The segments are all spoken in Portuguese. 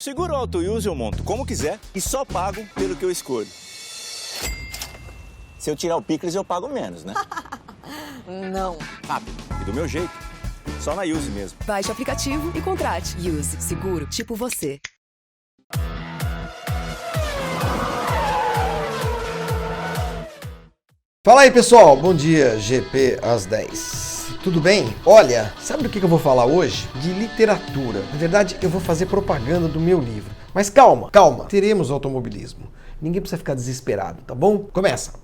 Seguro Auto Use eu monto como quiser e só pago pelo que eu escolho. Se eu tirar o picles, eu pago menos, né? Não. Rápido e do meu jeito. Só na Use mesmo. Baixe o aplicativo e contrate. Use. Seguro tipo você. Fala aí, pessoal. Bom dia, GP às 10. Tudo bem? Olha, sabe do que eu vou falar hoje? De literatura. Na verdade, eu vou fazer propaganda do meu livro. Mas calma, calma. Teremos automobilismo. Ninguém precisa ficar desesperado, tá bom? Começa!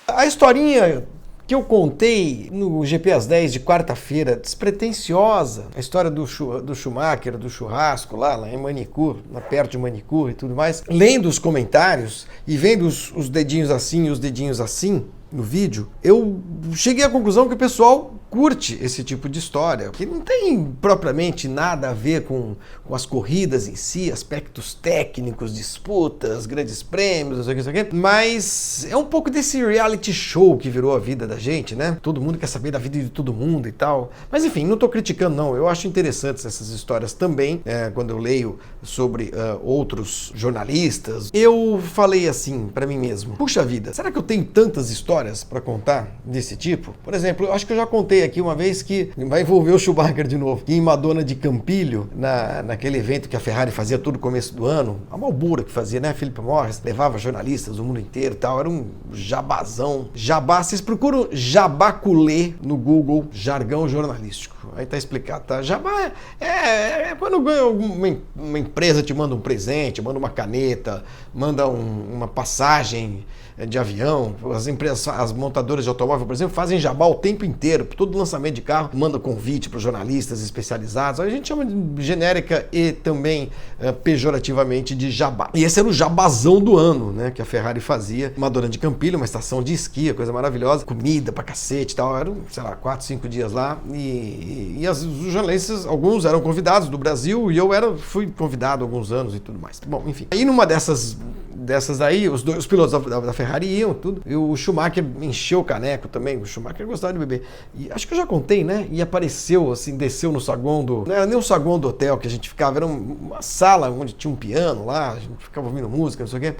A historinha que eu contei no GP às 10 de quarta-feira, despretensiosa, a história do Schumacher, do churrasco lá em Manicure, lá perto de Manicure e tudo mais, lendo os comentários e vendo os dedinhos assim e os dedinhos assim no vídeo, eu cheguei à conclusão que o pessoal curte esse tipo de história, que não tem propriamente nada a ver com as corridas em si, aspectos técnicos, disputas, grandes prêmios, não sei o que, mas é um pouco desse reality show que virou a vida da gente, né? Todo mundo quer saber da vida de todo mundo e tal. Mas enfim, não tô criticando não, eu acho interessantes essas histórias também, quando eu leio sobre outros jornalistas. Eu falei assim pra mim mesmo, puxa vida, será que eu tenho tantas histórias pra contar desse tipo? Por exemplo, eu acho que eu já contei aqui uma vez que vai envolver o Schumacher de novo, que em Madonna de Campilho, naquele evento que a Ferrari fazia todo começo do ano, a Marlboro que fazia, né? Philip Morris levava jornalistas do mundo inteiro e tal, era um jabazão. Jabá, vocês procuram jabaculê no Google, jargão jornalístico. Aí tá explicado, tá? Jabá é quando uma empresa te manda um presente, manda uma caneta, manda uma passagem de avião. As empresas, as montadoras de automóvel, por exemplo, fazem jabá o tempo inteiro. Todo lançamento de carro manda convite para os jornalistas especializados. A gente chama de genérica e também pejorativamente de jabá. E esse era o jabazão do ano, né? Que a Ferrari fazia. Madonna de Campilho, uma estação de esqui, coisa maravilhosa. Comida pra cacete e tal. Eram, sei lá, 4, 5 dias lá. E os jornalistas, alguns eram convidados do Brasil e eu fui convidado há alguns anos e tudo mais. Bom, enfim. Aí numa dessas aí, os pilotos da Ferrari iam, tudo. E o Schumacher encheu o caneco também. O Schumacher gostava de beber. E acho que eu já contei, né? E apareceu, assim, desceu no saguão não era nem um saguão do hotel que a gente ficava, era uma sala onde tinha um piano lá, a gente ficava ouvindo música, não sei o quê,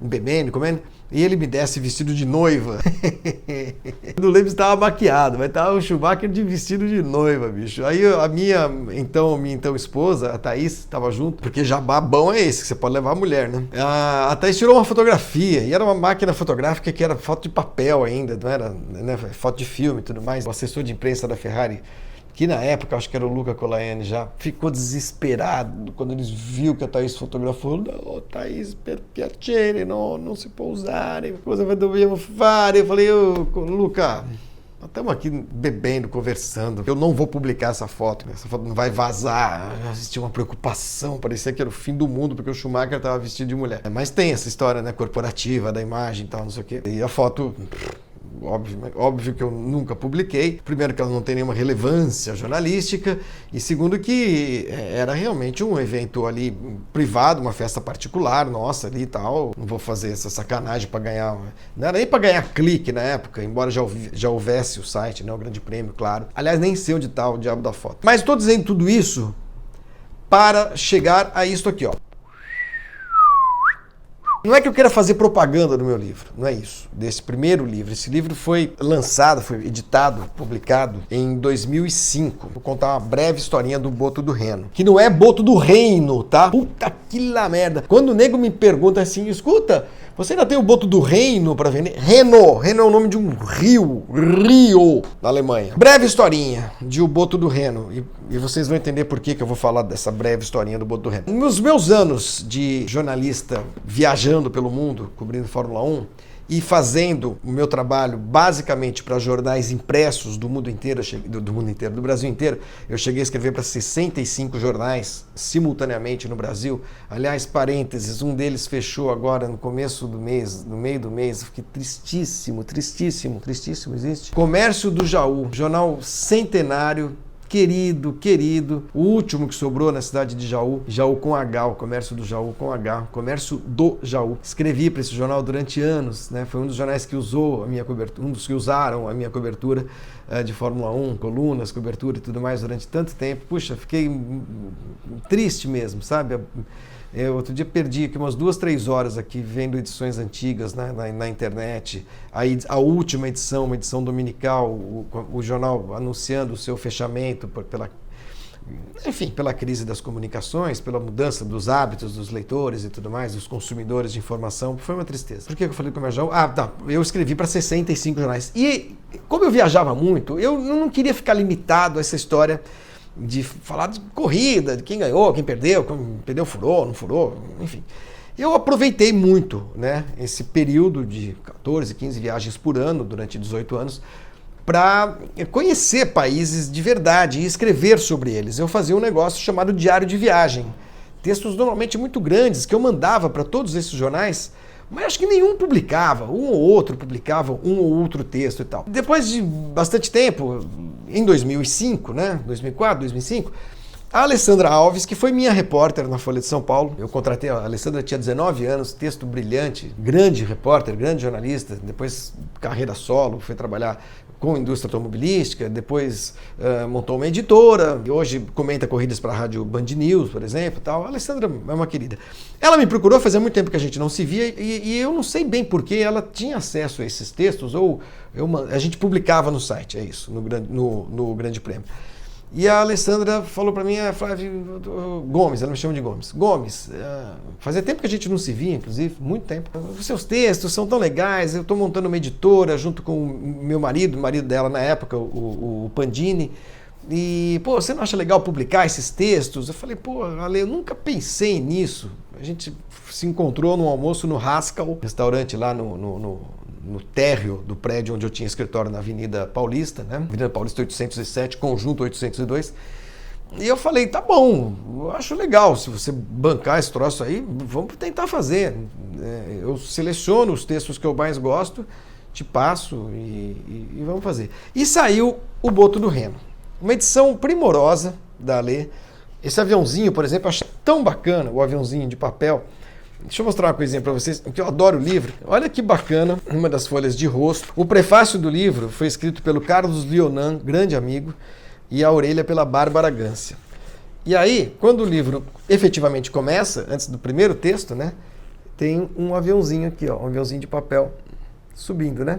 bebendo, comendo. E ele me desce vestido de noiva. O Lewis estava maquiado, mas estava o Schumacher de vestido de noiva, bicho. Aí a minha então esposa, a Thaís, estava junto, porque jabá bom é esse, que você pode levar a mulher, né? A Thaís tirou uma fotografia, e era uma máquina fotográfica que era foto de papel ainda, não era, né, foto de filme e tudo mais. O assessor de imprensa da Ferrari, que na época, acho que era o Luca Colaiani já, ficou desesperado quando eles viu que a Thaís fotografou. Não, Thaís, per piacere, não se può usare, cosa dobbiamo fare? Eu falei, Luca, nós estamos aqui bebendo, conversando, eu não vou publicar essa foto não vai vazar. Existia uma preocupação, parecia que era o fim do mundo, porque o Schumacher estava vestido de mulher. Mas tem essa história, né, corporativa, da imagem e tal, não sei o quê. E a foto... Óbvio que eu nunca publiquei. Primeiro que ela não tem nenhuma relevância jornalística e segundo que era realmente um evento ali privado, uma festa particular nossa ali e tal. Não vou fazer essa sacanagem para ganhar, não era nem para ganhar clique na época, embora já houvesse o site, né, o Grande Prêmio, claro. Aliás, nem sei onde tá o diabo da foto. Mas estou dizendo tudo isso para chegar a isto aqui, ó. Não é que eu queira fazer propaganda do meu livro, não é isso, desse primeiro livro. Esse livro foi lançado, foi editado, publicado em 2005. Vou contar uma breve historinha do Boto do Reno, que não é Boto do Reino, tá? Puta que lá merda. Quando o nego me pergunta assim, escuta, você ainda tem o Boto do Reino para vender? Reno é o nome de um rio, na Alemanha. Breve historinha de O Boto do Reno, e vocês vão entender por que eu vou falar dessa breve historinha do Boto do Reno. Nos meus anos de jornalista viajando pelo mundo, cobrindo Fórmula 1, e fazendo o meu trabalho basicamente para jornais impressos do mundo inteiro, do Brasil inteiro. Eu cheguei a escrever para 65 jornais simultaneamente no Brasil. Aliás, parênteses, um deles fechou agora no começo do mês, no meio do mês. Fiquei tristíssimo, existe. Comércio do Jaú, jornal centenário, querido, o último que sobrou na cidade de Jaú, Jaú com H, o comércio do Jaú com H, comércio do Jaú. Escrevi para esse jornal durante anos, né? Foi um dos jornais que usou a minha cobertura, um dos que usaram a minha cobertura de Fórmula 1, colunas, cobertura e tudo mais durante tanto tempo. Puxa, fiquei triste mesmo, sabe? Eu, outro dia perdi aqui umas 2, 3 horas aqui vendo edições antigas, né, na internet. A última edição, uma edição dominical, o jornal anunciando o seu fechamento pela crise das comunicações, pela mudança dos hábitos dos leitores e tudo mais, dos consumidores de informação. Foi uma tristeza. Por que eu falei com o meu jornal? Eu escrevi para 65 jornais. E como eu viajava muito, eu não queria ficar limitado a essa história de falar de corrida, de quem ganhou, quem perdeu, furou, não furou, enfim. Eu aproveitei muito, né, esse período de 14, 15 viagens por ano, durante 18 anos, para conhecer países de verdade e escrever sobre eles. Eu fazia um negócio chamado diário de viagem. Textos normalmente muito grandes que eu mandava para todos esses jornais, mas acho que nenhum publicava, um ou outro publicava um ou outro texto e tal. Depois de bastante tempo, em 2005, né, 2004, 2005, a Alessandra Alves, que foi minha repórter na Folha de São Paulo, eu contratei, a Alessandra tinha 19 anos, texto brilhante, grande repórter, grande jornalista, depois carreira solo, foi trabalhar com indústria automobilística, depois montou uma editora, e hoje comenta corridas para a rádio Band News, por exemplo, tal. A Alessandra é uma querida. Ela me procurou, fazia muito tempo que a gente não se via, e eu não sei bem porquê ela tinha acesso a esses textos, ou a gente publicava no site, é isso, no Grande Prêmio. E a Alessandra falou para mim, Flávio Gomes, ela me chama de Gomes. Gomes, fazia tempo que a gente não se via, inclusive, muito tempo. Os seus textos são tão legais, eu estou montando uma editora junto com o meu marido, o marido dela na época, o Pandini. E, pô, você não acha legal publicar esses textos? Eu falei, pô, Ale, eu nunca pensei nisso. A gente se encontrou num almoço no Haskell, restaurante lá no térreo do prédio onde eu tinha escritório na Avenida Paulista, né? Avenida Paulista 807, Conjunto 802. E eu falei, tá bom, eu acho legal, se você bancar esse troço aí, vamos tentar fazer. Eu seleciono os textos que eu mais gosto, te passo e vamos fazer. E saiu o Boto do Reno. Uma edição primorosa da Ale. Esse aviãozinho, por exemplo, eu acho tão bacana, o aviãozinho de papel. Deixa eu mostrar uma coisinha para vocês, que eu adoro o livro. Olha que bacana, uma das folhas de rosto. O prefácio do livro foi escrito pelo Carlos Lionan, grande amigo, e a orelha pela Bárbara Gância. E aí, quando o livro efetivamente começa, antes do primeiro texto, né, tem um aviãozinho aqui, ó, um aviãozinho de papel subindo, né?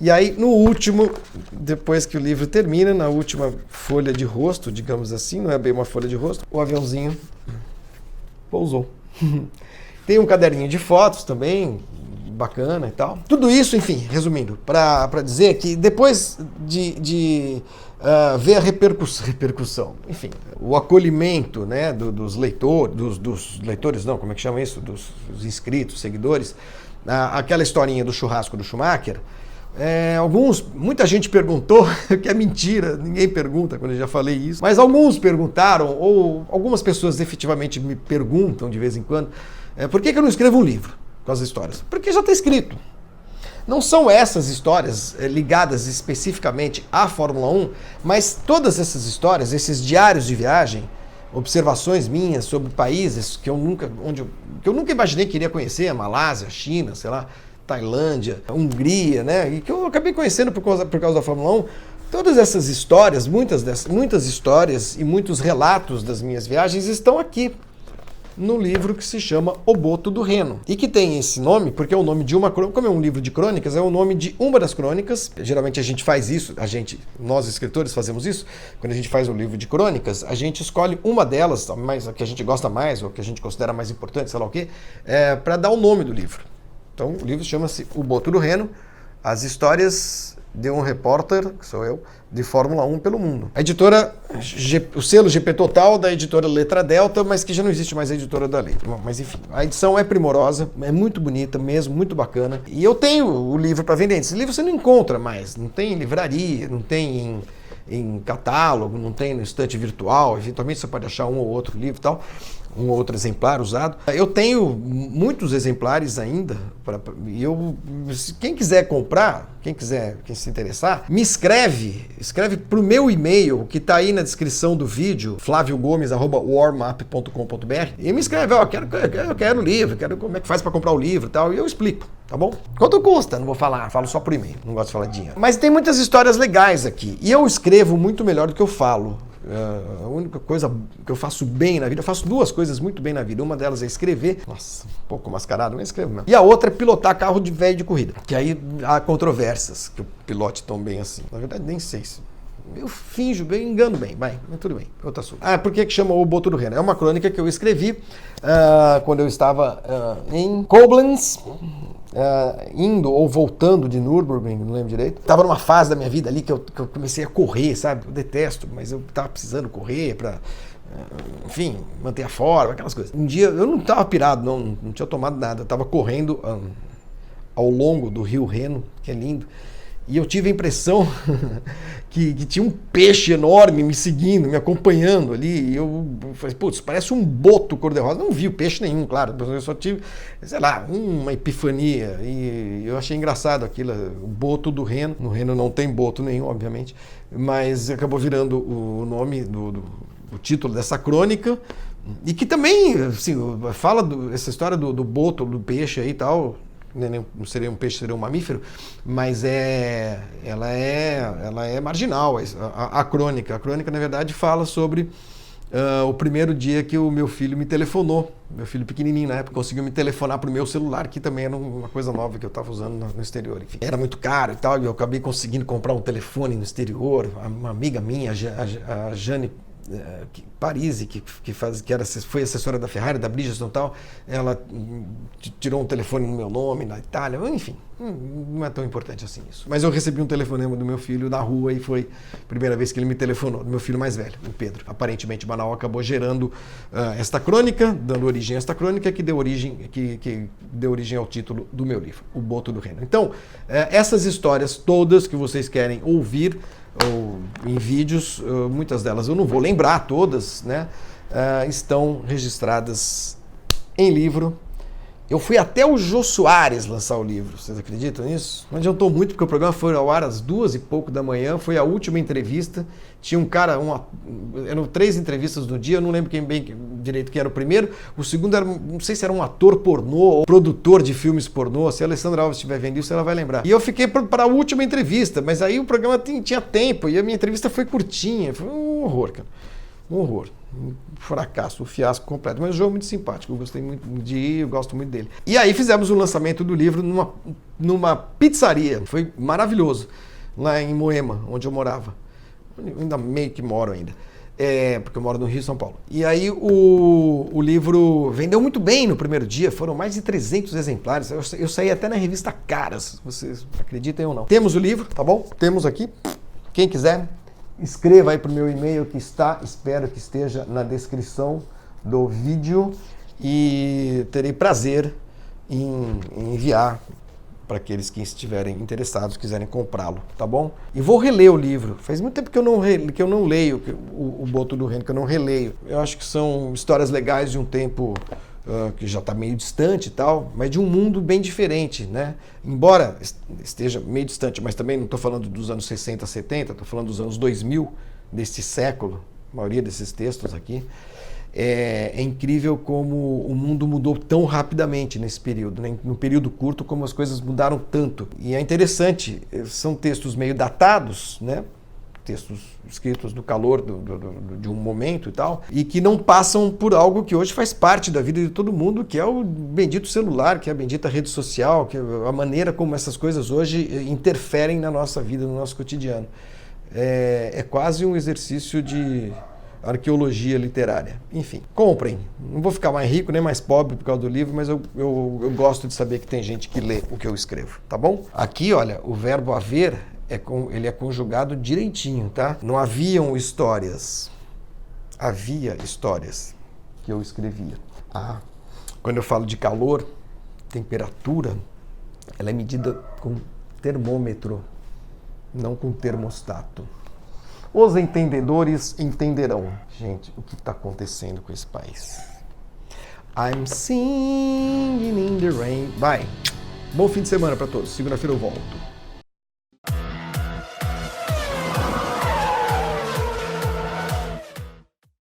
E aí, no último, depois que o livro termina, na última folha de rosto, digamos assim, não é bem uma folha de rosto, o aviãozinho pousou. Tem um caderninho de fotos também, bacana e tal. Tudo isso, enfim, resumindo, para dizer que depois de ver a repercussão, enfim, o acolhimento, né, dos leitores, dos leitores não, como é que chama isso? Dos inscritos, seguidores, aquela historinha do churrasco do Schumacher, muita gente perguntou, que é mentira, ninguém pergunta quando eu já falei isso, mas alguns perguntaram, ou algumas pessoas efetivamente me perguntam de vez em quando, por que eu não escrevo um livro com as histórias? Porque já está escrito. Não são essas histórias ligadas especificamente à Fórmula 1, mas todas essas histórias, esses diários de viagem, observações minhas sobre países que eu nunca imaginei que iria conhecer, a Malásia, a China, sei lá, Tailândia, a Hungria, né? E que eu acabei conhecendo por causa da Fórmula 1. Todas essas histórias, muitas histórias e muitos relatos das minhas viagens estão aqui no livro que se chama O Boto do Reno. E que tem esse nome porque é o nome de uma crônica, como é um livro de crônicas, é o nome de uma das crônicas. Geralmente a gente faz isso, nós escritores fazemos isso, quando a gente faz um livro de crônicas, a gente escolhe uma delas, a que a gente gosta mais, ou que a gente considera mais importante, sei lá o quê, para dar o nome do livro. Então o livro chama-se O Boto do Reno, as histórias de um repórter, que sou eu, de Fórmula 1 pelo mundo. A editora, o selo GP Total da editora Letra Delta, mas que já não existe mais a editora da Letra. Mas enfim, a edição é primorosa, é muito bonita mesmo, muito bacana. E eu tenho o livro para vender. Esse livro você não encontra mais, não tem em livraria, não tem em catálogo, não tem no estante virtual, eventualmente você pode achar um ou outro livro e tal. um outro exemplar usado. Eu tenho muitos exemplares ainda. Quem quiser comprar, quem se interessar, me escreve pro meu e-mail, que tá aí na descrição do vídeo, flaviogomes@warmap.com.br, e me escreve, eu quero o livro, quero como é que faz para comprar o livro e tal, e eu explico, tá bom? Quanto custa? Não vou falar, falo só por e-mail, não gosto de falar de dinheiro. Mas tem muitas histórias legais aqui, e eu escrevo muito melhor do que eu falo. A única coisa que eu faço bem na vida, eu faço duas coisas muito bem na vida. Uma delas é escrever, nossa, um pouco mascarado, mas escrevo mesmo. E a outra é pilotar carro de velho de corrida, que aí há controvérsias que eu pilote tão bem assim. Na verdade, nem sei se... Eu finjo bem, engano bem, mas tudo bem, outro assunto. Por que chama O Boto do Reno? É uma crônica que eu escrevi quando eu estava em Koblenz, indo ou voltando de Nürburgring, não lembro direito. Estava numa fase da minha vida ali que eu comecei a correr, sabe? Eu detesto, mas eu estava precisando correr para, enfim, manter a forma, aquelas coisas. Um dia, eu não estava pirado, não tinha tomado nada. Eu estava correndo ao longo do rio Reno, que é lindo. E eu tive a impressão que tinha um peixe enorme me seguindo, me acompanhando ali. E eu falei, putz, parece um boto cor-de-rosa. Não vi o peixe nenhum, claro. Eu só tive, sei lá, uma epifania. E eu achei engraçado aquilo, o boto do Reno. No Reno não tem boto nenhum, obviamente. Mas acabou virando o nome o título dessa crônica. E que também, assim, fala essa história do boto, do peixe aí e tal. Não seria um peixe, seria um mamífero, mas ela é marginal, a crônica. A crônica, na verdade, fala sobre o primeiro dia que o meu filho me telefonou. Meu filho pequenininho na época conseguiu me telefonar pro meu celular, que também era uma coisa nova que eu estava usando no exterior. Enfim, era muito caro e tal, e eu acabei conseguindo comprar um telefone no exterior. Uma amiga minha, a Jane Parisi, que foi assessora da Ferrari, da Bridgestone e tal, ela tirou um telefone no meu nome na Itália, enfim, não é tão importante assim isso. Mas eu recebi um telefonema do meu filho na rua e foi a primeira vez que ele me telefonou, do meu filho mais velho, o Pedro. Aparentemente, Manaus acabou gerando esta crônica, dando origem a esta crônica, que deu origem ao título do meu livro, O Boto do Reno. Então, essas histórias todas que vocês querem ouvir, ou em vídeos, muitas delas eu não vou lembrar todas, né? Estão registradas em livro. Eu fui até o Jô Soares lançar o livro, vocês acreditam nisso? Não adiantou muito, porque o programa foi ao ar às 2h pouco da manhã, foi a última entrevista. Tinha um cara, eram 3 entrevistas no dia, eu não lembro direito quem era o primeiro. O segundo era, não sei se era um ator pornô ou produtor de filmes pornô. Se a Alessandra Alves estiver vendo isso, ela vai lembrar. E eu fiquei para a última entrevista, mas aí o programa tinha tempo e a minha entrevista foi curtinha. Foi um horror, cara. Um horror. Um fracasso, um fiasco completo. Mas o jogo é muito simpático, eu gostei muito de ir, eu gosto muito dele. E aí fizemos o lançamento do livro numa pizzaria. Foi maravilhoso, lá em Moema, onde eu morava. Eu ainda meio que moro ainda, porque eu moro no Rio, São Paulo. E aí o livro vendeu muito bem no primeiro dia, foram mais de 300 exemplares. Eu saí até na revista Caras, vocês acreditem ou não. Temos o livro, tá bom? Temos aqui. Quem quiser, escreva aí pro meu e-mail que espero que esteja na descrição do vídeo e terei prazer em enviar para aqueles que estiverem interessados, quiserem comprá-lo, tá bom? E vou reler o livro. Faz muito tempo que eu não leio o Boto do Reno, que eu não releio. Eu acho que são histórias legais de um tempo que já está meio distante e tal, mas de um mundo bem diferente, né? Embora esteja meio distante, mas também não estou falando dos anos 60, 70, estou falando dos anos 2000, deste século, a maioria desses textos aqui. É incrível como o mundo mudou tão rapidamente nesse período, né? No período curto, como as coisas mudaram tanto. E é interessante, são textos meio datados, né? Textos escritos do calor de um momento e tal, e que não passam por algo que hoje faz parte da vida de todo mundo, que é o bendito celular, que é a bendita rede social, que é a maneira como essas coisas hoje interferem na nossa vida, no nosso cotidiano. É quase um exercício de arqueologia literária. Enfim, comprem. Não vou ficar mais rico nem mais pobre por causa do livro, mas eu gosto de saber que tem gente que lê o que eu escrevo, tá bom? Aqui, olha, o verbo haver, ele é conjugado direitinho, tá? Não haviam histórias. Havia histórias que eu escrevia. Quando eu falo de calor, temperatura, ela é medida com termômetro, não com termostato. Os entendedores entenderão. Gente, o que está acontecendo com esse país? I'm singing in the rain. Bye. Bom fim de semana para todos. Segunda-feira eu volto.